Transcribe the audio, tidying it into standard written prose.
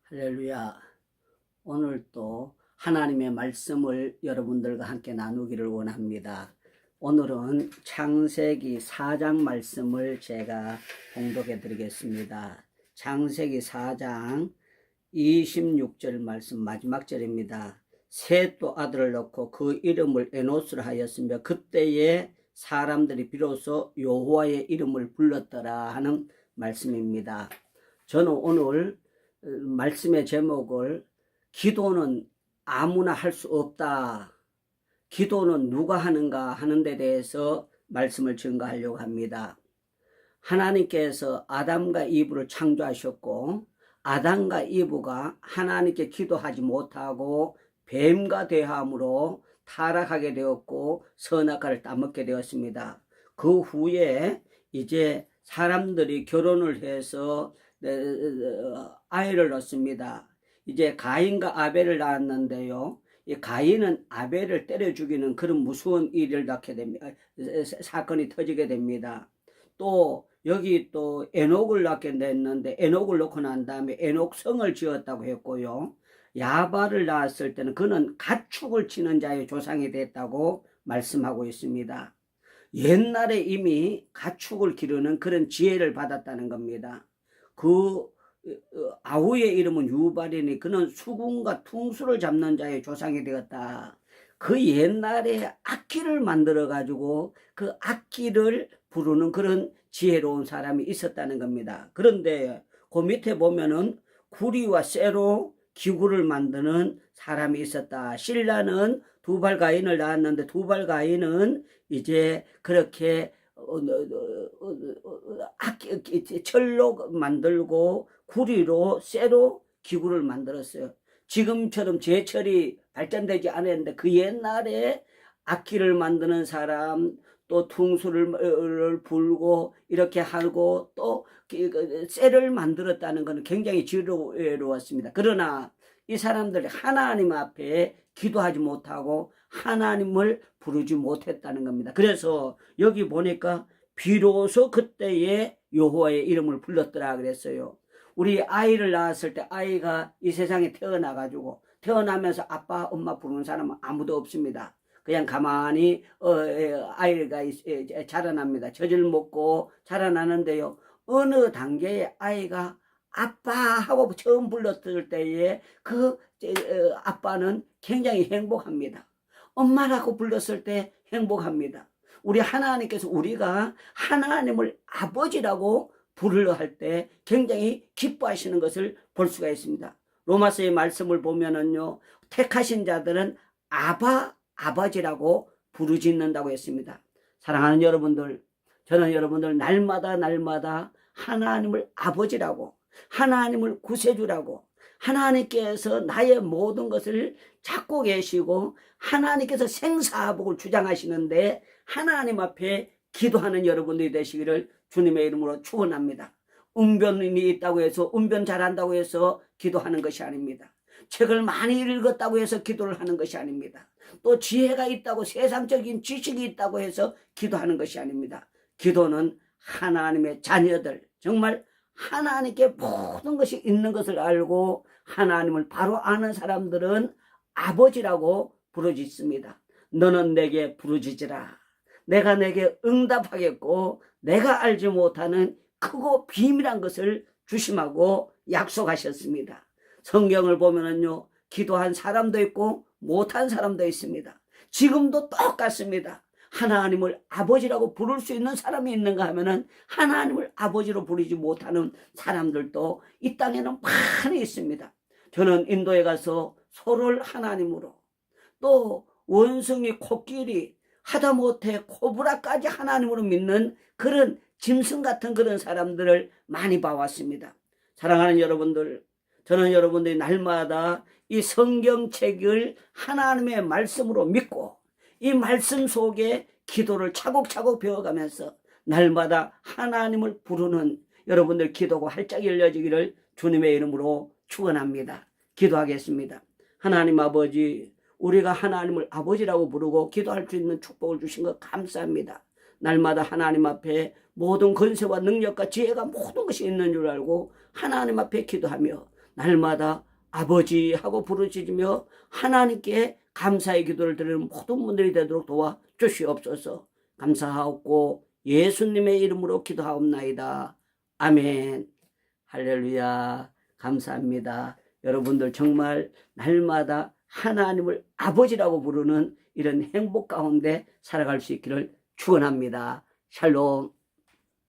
할렐루야. 오늘 또 하나님의 말씀을 여러분들과 함께 나누기를 원합니다. 오늘은 창세기 4장 말씀을 제가 봉독해 드리겠습니다. 창세기 4장 26절 말씀 마지막 절입니다. 셋도 아들을 낳고 그 이름을 에노스라 하였으며 그때에 사람들이 비로소 여호와의 이름을 불렀더라 하는 말씀입니다. 저는 오늘 말씀의 제목을 기도는 아무나 할 수 없다. 기도는 누가 하는가 하는 데 대해서 말씀을 증거하려고 합니다. 하나님께서 아담과 이브를 창조하셨고 아담과 이브가 하나님께 기도하지 못하고 뱀과 대함으로 타락하게 되었고 선악과를 따먹게 되었습니다. 그 후에 이제 사람들이 결혼을 해서 아이를 낳습니다. 이제 가인과 아벨을 낳았는데요. 이 가인은 아벨을 때려 죽이는 그런 무서운 일을 낳게 됩니다. 사건이 터지게 됩니다. 또 여기 또 에녹을 낳게 됐는데 에녹을 낳고 난 다음에 에녹성을 지었다고 했고요. 야발을 낳았을 때는 그는 가축을 치는 자의 조상이 됐다고 말씀하고 있습니다. 옛날에 이미 가축을 기르는 그런 지혜를 받았다는 겁니다. 그 아우의 이름은 유발이니 그는 수군과 퉁수를 잡는 자의 조상이 되었다. 그 옛날에 악기를 만들어 가지고 그 악기를 부르는 그런 지혜로운 사람이 있었다는 겁니다. 그런데 그 밑에 보면은 구리와 쇠로 기구를 만드는 사람이 있었다. 신라는 두발 가인을 낳았는데 두발 가인은 이제 그렇게 철로 만들고 구리로 쇠로 기구를 만들었어요. 지금처럼 제철이 발전되지 않았는데 그 옛날에 악기를 만드는 사람 또 퉁수를 불고 이렇게 하고 또 쇠를 만들었다는 것은 굉장히 지혜로웠습니다. 그러나 이 사람들이 하나님 앞에 기도하지 못하고 하나님을 부르지 못했다는 겁니다. 그래서 여기 보니까 비로소 그때에 여호와의 이름을 불렀더라 그랬어요. 우리 아이를 낳았을 때 아이가 이 세상에 태어나가지고 태어나면서 아빠 엄마 부르는 사람은 아무도 없습니다. 그냥 가만히 아이가 자라납니다. 젖을 먹고 자라나는데요. 어느 단계에 아이가 아빠 하고 처음 불렀을 때에 그 아빠는 굉장히 행복합니다. 엄마라고 불렀을 때 행복합니다. 우리 하나님께서 우리가 하나님을 아버지라고 부르려 할 때 굉장히 기뻐하시는 것을 볼 수가 있습니다. 로마서의 말씀을 보면은요, 택하신 자들은 아버지라고 부르짖는다고 했습니다. 사랑하는 여러분들, 저는 여러분들 날마다 하나님을 아버지라고, 하나님을 구세주라고, 하나님께서 나의 모든 것을 찾고 계시고 하나님께서 생사복을 주장하시는데 하나님 앞에 기도하는 여러분들이 되시기를 주님의 이름으로 축원합니다. 운변이 있다고 해서 운변 잘한다고 해서 기도하는 것이 아닙니다. 책을 많이 읽었다고 해서 기도를 하는 것이 아닙니다. 또 지혜가 있다고 세상적인 지식이 있다고 해서 기도하는 것이 아닙니다. 기도는 하나님의 자녀들, 정말 하나님께 모든 것이 있는 것을 알고 하나님을 바로 아는 사람들은 아버지라고 부르짖습니다. 너는 내게 부르짖으라. 내가 내게 응답하겠고 내가 알지 못하는 크고 비밀한 것을 주심하고 약속하셨습니다. 성경을 보면은요, 기도한 사람도 있고 못한 사람도 있습니다. 지금도 똑같습니다. 하나님을 아버지라고 부를 수 있는 사람이 있는가 하면은 하나님을 아버지로 부르지 못하는 사람들도 이 땅에는 많이 있습니다. 저는 인도에 가서 소를 하나님으로 또 원숭이 코끼리 하다못해 코브라까지 하나님으로 믿는 그런 짐승 같은 그런 사람들을 많이 봐왔습니다. 사랑하는 여러분들, 저는 여러분들이 날마다 이 성경책을 하나님의 말씀으로 믿고 이 말씀 속에 기도를 차곡차곡 배워가면서 날마다 하나님을 부르는 여러분들 기도가 활짝 열려지기를 주님의 이름으로 축원합니다. 기도하겠습니다. 하나님 아버지, 우리가 하나님을 아버지라고 부르고 기도할 수 있는 축복을 주신 것 감사합니다. 날마다 하나님 앞에 모든 권세와 능력과 지혜가 모든 것이 있는 줄 알고 하나님 앞에 기도하며 날마다 아버지 하고 부르짖으며 하나님께 감사의 기도를 드리는 모든 분들이 되도록 도와 주시옵소서. 감사하옵고 예수님의 이름으로 기도하옵나이다. 아멘. 할렐루야. 감사합니다. 여러분들 정말 날마다 하나님을 아버지라고 부르는 이런 행복 가운데 살아갈 수 있기를 축원합니다. 샬롬.